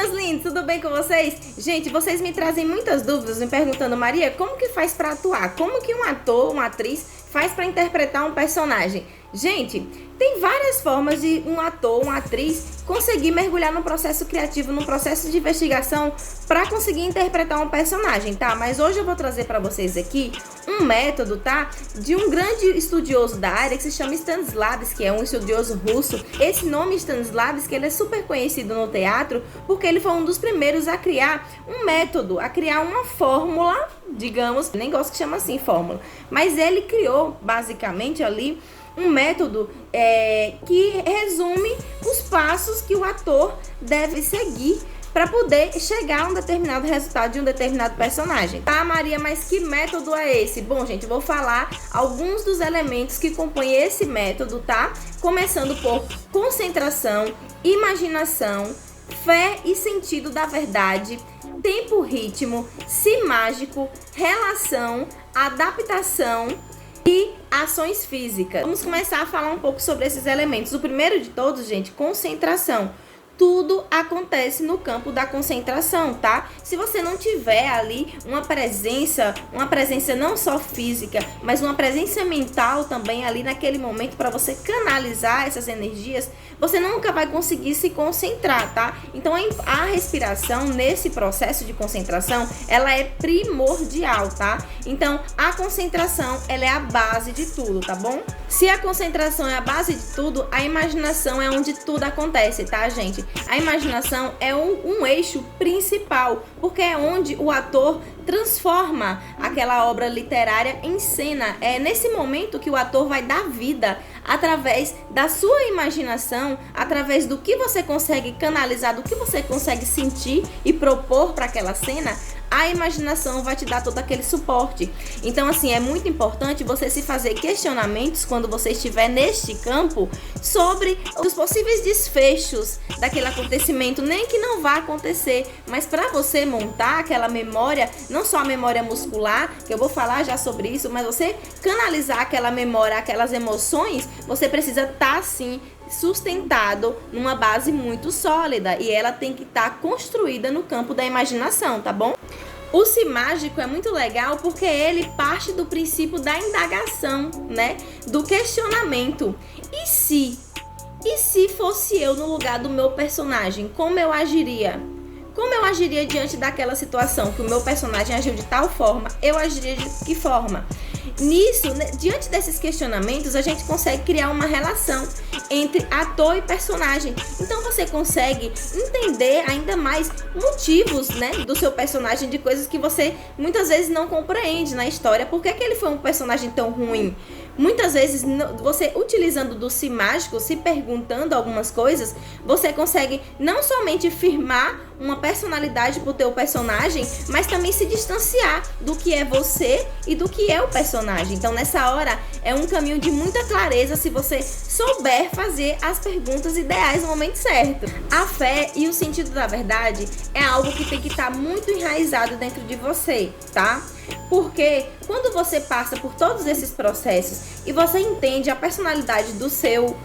meus lindos, tudo bem com vocês? Gente, vocês me trazem muitas dúvidas me perguntando, Maria, como que faz pra atuar? Como que um ator, uma atriz faz pra interpretar um personagem? Gente, tem várias formas de um ator, uma atriz conseguir mergulhar no processo criativo, no processo de investigação para conseguir interpretar um personagem, tá? Mas hoje eu vou trazer para vocês aqui um método, tá? De um grande estudioso da área que se chama Stanislavski, é um estudioso russo. Esse nome Stanislavski, ele é super conhecido no teatro porque ele foi um dos primeiros a criar um método, a criar uma fórmula, digamos, nem gosto que chama assim fórmula, mas ele criou basicamente ali um método que resume os passos que o ator deve seguir para poder chegar a um determinado resultado de um determinado personagem. Tá, Maria, mas que método é esse? Bom, gente, eu vou falar alguns dos elementos que compõem esse método, tá? Começando por concentração, imaginação, fé e sentido da verdade, tempo, ritmo, si mágico, relação, adaptação e ações físicas. Vamos começar a falar um pouco sobre esses elementos. O primeiro de todos, gente, concentração. Tudo acontece no campo da concentração, tá? Se você não tiver ali uma presença não só física, mas uma presença mental também ali naquele momento para você canalizar essas energias, você nunca vai conseguir se concentrar, tá? Então a respiração nesse processo de concentração, ela é primordial, tá? Então a concentração, ela é a base de tudo, tá bom? Se a concentração é a base de tudo, a imaginação é onde tudo acontece, tá, gente? A imaginação é um eixo principal, porque é onde o ator transforma aquela obra literária em cena. É nesse momento que o ator vai dar vida através da sua imaginação, através do que você consegue canalizar, do que você consegue sentir e propor para aquela cena. A imaginação vai te dar todo aquele suporte. Então, assim, é muito importante você se fazer questionamentos quando você estiver neste campo sobre os possíveis desfechos daquele acontecimento, nem que não vá acontecer, mas para você montar aquela memória, não só a memória muscular, que eu vou falar já sobre isso, mas você canalizar aquela memória, aquelas emoções, você precisa estar, assim, sustentado numa base muito sólida e ela tem que estar construída no campo da imaginação, tá bom? O si mágico é muito legal porque ele parte do princípio da indagação, né? Do questionamento. E se fosse eu no lugar do meu personagem, como eu agiria? Como eu agiria diante daquela situação que o meu personagem agiu de tal forma? Eu agiria de que forma? Nisso, né, diante desses questionamentos, a gente consegue criar uma relação entre ator e personagem. Então você consegue entender ainda mais motivos, né, do seu personagem, de coisas que você muitas vezes não compreende na história. Por que ele foi um personagem tão ruim? Muitas vezes, você utilizando do si mágico, se perguntando algumas coisas, você consegue não somente firmar uma personalidade pro teu personagem, mas também se distanciar do que é você e do que é o personagem. Então, nessa hora, é um caminho de muita clareza se você souber fazer as perguntas ideais no momento certo. A fé e o sentido da verdade é algo que tem que estar muito enraizado dentro de você, tá? Porque quando você passa por todos esses processos e você entende a personalidade do seu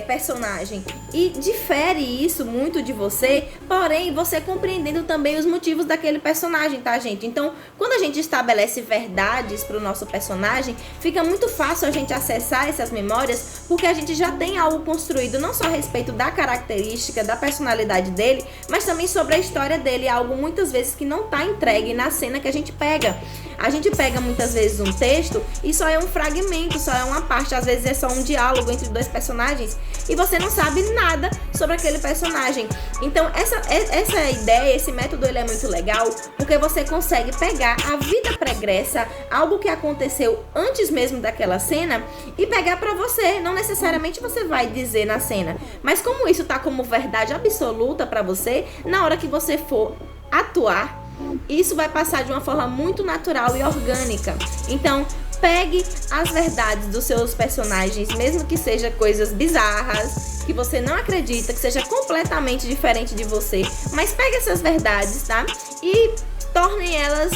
personagem e difere isso muito de você, porém você compreendendo também os motivos daquele personagem, tá, gente? Então, quando a gente estabelece verdades para o nosso personagem, fica muito fácil a gente acessar essas memórias, porque a gente já tem algo construído não só a respeito da característica, da personalidade dele, mas também sobre a história dele, algo muitas vezes que não tá entregue na cena que a gente pega. A gente pega muitas vezes um texto e só é um fragmento, só é uma parte, às vezes é só um diálogo entre dois personagens e você não sabe nada sobre aquele personagem. Então essa ideia, esse método, ele é muito legal porque você consegue pegar a vida pregressa, algo que aconteceu antes mesmo daquela cena, e pegar pra você. Não necessariamente você vai dizer na cena, mas como isso tá como verdade absoluta pra você, na hora que você for atuar, isso vai passar de uma forma muito natural e orgânica. Então, pegue as verdades dos seus personagens, mesmo que seja coisas bizarras, que você não acredita, que seja completamente diferente de você, mas pegue essas verdades, tá? E tornem elas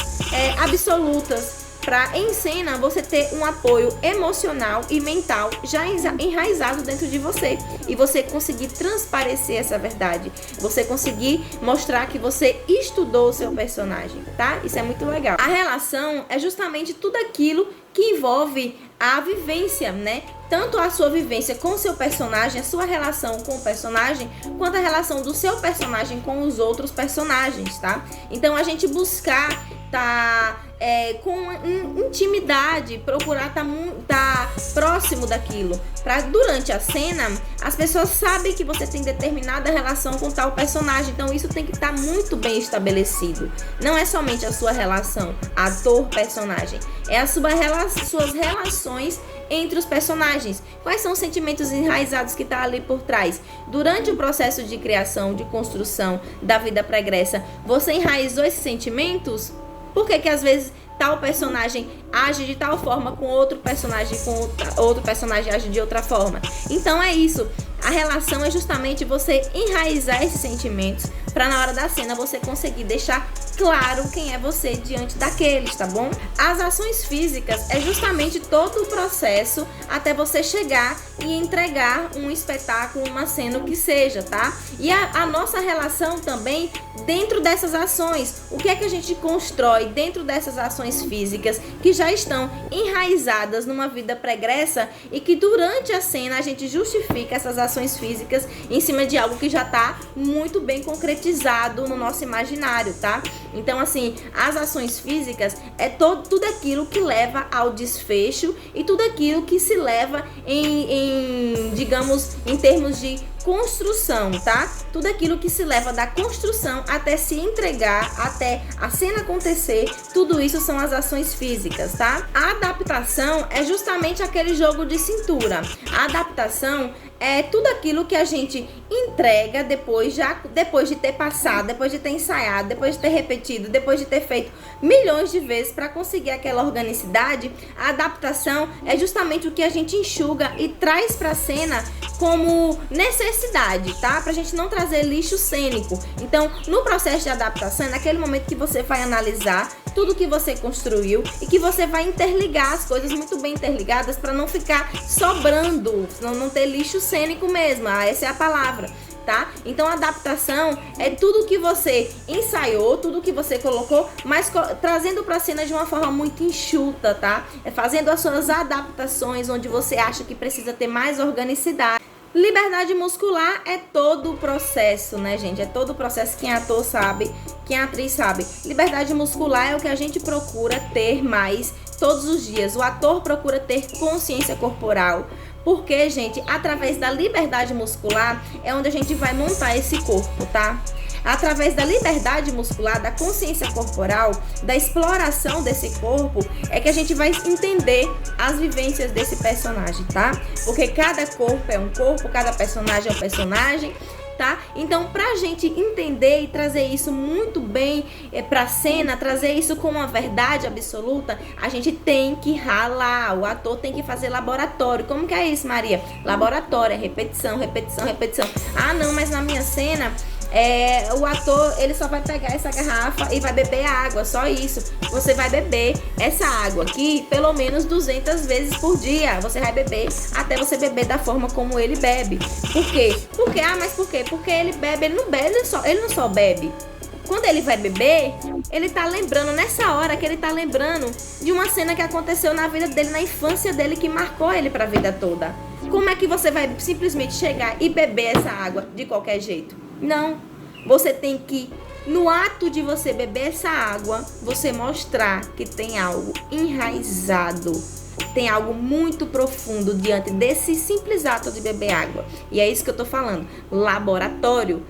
absolutas. para em cena você ter um apoio emocional e mental já enraizado dentro de você e você conseguir transparecer essa verdade, você conseguir mostrar que você estudou o seu personagem, tá? Isso é muito legal. A relação é justamente tudo aquilo que envolve a vivência, né? Tanto a sua vivência com o seu personagem, a sua relação com o personagem, quanto a relação do seu personagem com os outros personagens, tá? Então a gente buscar com intimidade, procurar tá próximo daquilo, para durante a cena as pessoas sabem que você tem determinada relação com tal personagem, então isso tem que estar muito bem estabelecido. Não é somente a sua relação ator-personagem, é as suas relações entre os personagens. Quais são os sentimentos enraizados que tá ali por trás? Durante o processo de criação, de construção da vida pregressa, você enraizou esses sentimentos? Por que às vezes tal personagem age de tal forma com outro personagem age de outra forma? Então é isso. A relação é justamente você enraizar esses sentimentos para na hora da cena você conseguir deixar claro quem é você diante daqueles, tá bom? As ações físicas é justamente todo o processo até você chegar e entregar um espetáculo, uma cena, o que seja, tá? E a nossa relação também dentro dessas ações. O que é que a gente constrói dentro dessas ações físicas que já estão enraizadas numa vida pregressa e que durante a cena a gente justifica essas ações físicas em cima de algo que já está muito bem concretizado no nosso imaginário, tá? Então, assim, as ações físicas é tudo aquilo que leva ao desfecho e tudo aquilo que se leva digamos, em termos de construção, tá? Tudo aquilo que se leva da construção até se entregar, até a cena acontecer, tudo isso são as ações físicas, tá? A adaptação é justamente aquele jogo de cintura. A adaptação é tudo aquilo que a gente entrega depois de ter passado, depois de ter ensaiado, depois de ter repetido, depois de ter feito milhões de vezes para conseguir aquela organicidade. A adaptação é justamente o que a gente enxuga e traz para a cena como necessidade, tá? Pra gente não trazer lixo cênico. Então, no processo de adaptação, é naquele momento que você vai analisar tudo que você construiu e que você vai interligar as coisas muito bem interligadas para não ficar sobrando, não ter lixo cênico mesmo. Essa é a palavra, tá? Então, a adaptação é tudo que você ensaiou, tudo que você colocou, mas trazendo pra cena de uma forma muito enxuta, tá? É fazendo as suas adaptações onde você acha que precisa ter mais organicidade. Liberdade muscular é todo o processo, né, gente? É todo o processo. Quem é ator sabe, quem é atriz sabe. Liberdade muscular é o que a gente procura ter mais todos os dias. O ator procura ter consciência corporal. Porque, gente, através da liberdade muscular é onde a gente vai montar esse corpo, tá? Através da liberdade muscular, da consciência corporal, da exploração desse corpo, é que a gente vai entender as vivências desse personagem, tá? Porque cada corpo é um corpo, cada personagem é um personagem, tá? Então, pra gente entender e trazer isso muito bem pra cena, trazer isso como uma verdade absoluta, a gente tem que ralar, o ator tem que fazer laboratório. Como que é isso, Maria? Laboratório, é repetição, repetição, repetição. Ah, não, mas na minha cena... o ator, ele só vai pegar essa garrafa e vai beber água, só isso. Você vai beber essa água aqui pelo menos 200 vezes por dia. Você vai beber até você beber da forma como ele bebe. Por quê? Mas por quê? Porque ele bebe, ele não só bebe. Quando ele vai beber, ele tá lembrando, nessa hora que ele tá lembrando de uma cena que aconteceu na vida dele, na infância dele, que marcou ele pra vida toda. Como é que você vai simplesmente chegar e beber essa água de qualquer jeito? Não, você tem que, no ato de você beber essa água, você mostrar que tem algo enraizado, tem algo muito profundo diante desse simples ato de beber água. E é isso que eu tô falando, laboratório,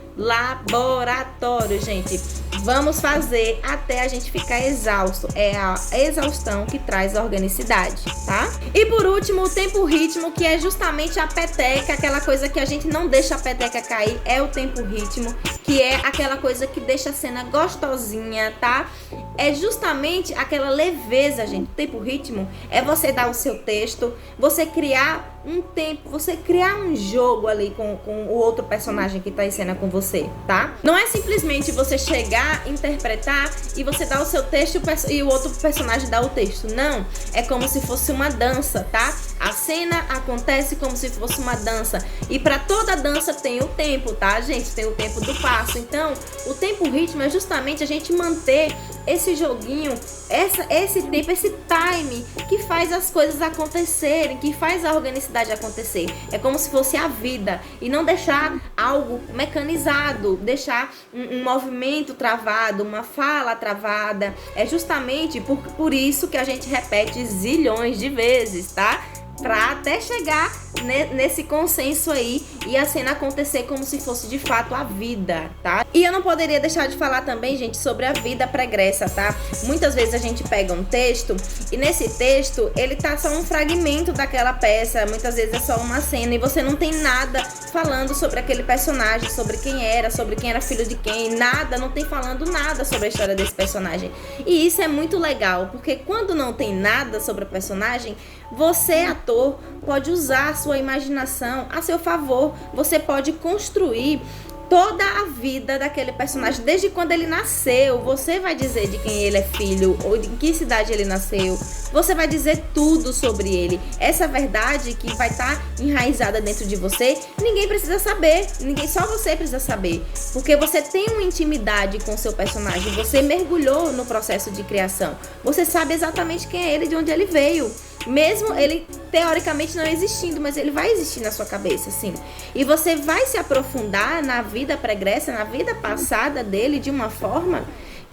gente. Vamos fazer até a gente ficar exausto. É a exaustão que traz a organicidade, tá? E por último, o tempo-ritmo, que é justamente a peteca, aquela coisa que a gente não deixa a peteca cair, é o tempo-ritmo, que é aquela coisa que deixa a cena gostosinha, tá? É justamente aquela leveza, gente. O tempo-ritmo é você dar o seu texto, você criar um tempo, você criar um jogo ali com o outro personagem que tá em cena com você, tá? Não é simplesmente você chegar, interpretar e você dar o seu texto e o outro personagem dá o texto. Não, é como se fosse uma dança, tá? A cena acontece como se fosse uma dança. E para toda dança tem o tempo, tá, gente? Tem o tempo do passo. Então, o tempo ritmo é justamente a gente manter esse joguinho, esse tempo, esse time que faz as coisas acontecerem, que faz a organicidade acontecer. É como se fosse a vida e não deixar algo mecanizado, deixar um movimento travado, uma fala travada. É justamente por isso que a gente repete zilhões de vezes, tá? Pra até chegar nesse consenso aí e a cena acontecer como se fosse de fato a vida, tá? E eu não poderia deixar de falar também, gente, sobre a vida pregressa, tá? Muitas vezes a gente pega um texto e nesse texto ele tá só um fragmento daquela peça, muitas vezes é só uma cena e você não tem nada falando sobre aquele personagem, sobre quem era filho de quem, nada, não tem falando nada sobre a história desse personagem. E isso é muito legal, porque quando não tem nada sobre o personagem, você, ator, pode usar a sua imaginação a seu favor. Você pode construir toda a vida daquele personagem, desde quando ele nasceu. Você vai dizer de quem ele é filho, ou em que cidade ele nasceu. Você vai dizer tudo sobre ele. Essa verdade que vai estar enraizada dentro de você, ninguém precisa saber. Só você precisa saber. Porque você tem uma intimidade com o seu personagem. Você mergulhou no processo de criação. Você sabe exatamente quem é ele, de onde ele veio. Mesmo ele teoricamente não existindo, mas ele vai existir na sua cabeça, sim. E você vai se aprofundar na vida pregressa, na vida passada dele de uma forma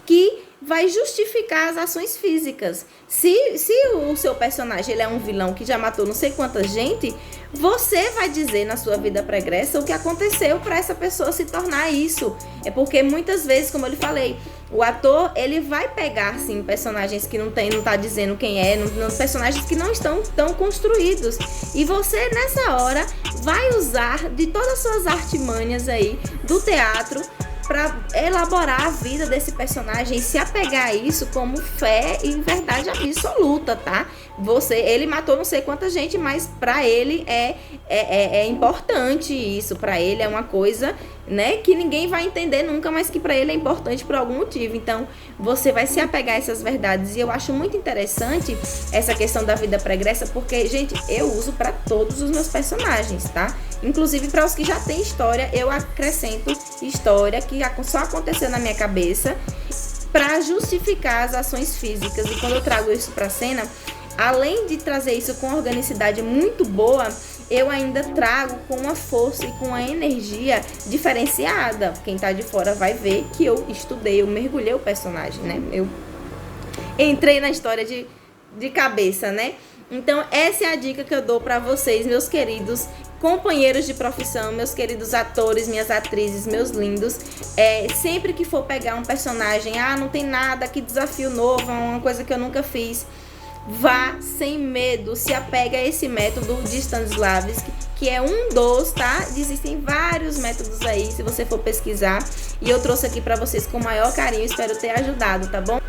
que vai justificar as ações físicas. Se o seu personagem ele é um vilão que já matou não sei quanta gente, você vai dizer na sua vida pregressa o que aconteceu para essa pessoa se tornar isso. É porque muitas vezes, como eu lhe falei, o ator ele vai pegar sim personagens que não tá dizendo quem é, personagens que não estão tão construídos. E você nessa hora vai usar de todas as suas artimanhas aí do teatro para elaborar a vida desse personagem e se apegar a isso como fé e verdade absoluta, tá? Ele matou não sei quanta gente, mas para ele é importante isso, para ele é uma coisa, né, que ninguém vai entender nunca, mas que para ele é importante por algum motivo. Então, você vai se apegar a essas verdades e eu acho muito interessante essa questão da vida pregressa, porque, gente, eu uso para todos os meus personagens, tá? Inclusive para os que já têm história, eu acrescento história que só aconteceu na minha cabeça para justificar as ações físicas. E quando eu trago isso para a cena, além de trazer isso com uma organicidade muito boa, eu ainda trago com uma força e com uma energia diferenciada. Quem tá de fora vai ver que eu estudei, eu mergulhei o personagem, né? Eu entrei na história de cabeça, né? Então, essa é a dica que eu dou para vocês, meus queridos companheiros de profissão, meus queridos atores, minhas atrizes, meus lindos. Sempre que for pegar um personagem, não tem nada, que desafio novo, é uma coisa que eu nunca fiz, vá sem medo, se apega a esse método de Stanislavski, que é um dos, tá? Existem vários métodos aí, se você for pesquisar, e eu trouxe aqui pra vocês com o maior carinho, espero ter ajudado, tá bom?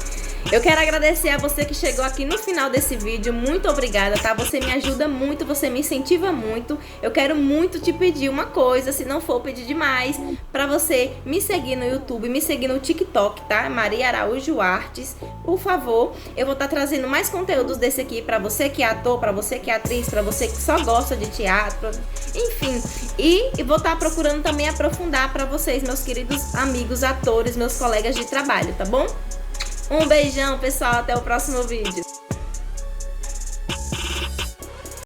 Eu quero agradecer a você que chegou aqui no final desse vídeo, muito obrigada, tá? Você me ajuda muito, você me incentiva muito. Eu quero muito te pedir uma coisa, se não for pedir demais, pra você me seguir no YouTube, me seguir no TikTok, tá? Maria Araújo Artes, por favor. Eu vou estar trazendo mais conteúdos desse aqui pra você que é ator, pra você que é atriz, pra você que só gosta de teatro, enfim. E vou estar procurando também aprofundar pra vocês, meus queridos amigos atores, meus colegas de trabalho, tá bom? Um beijão, pessoal. Até o próximo vídeo.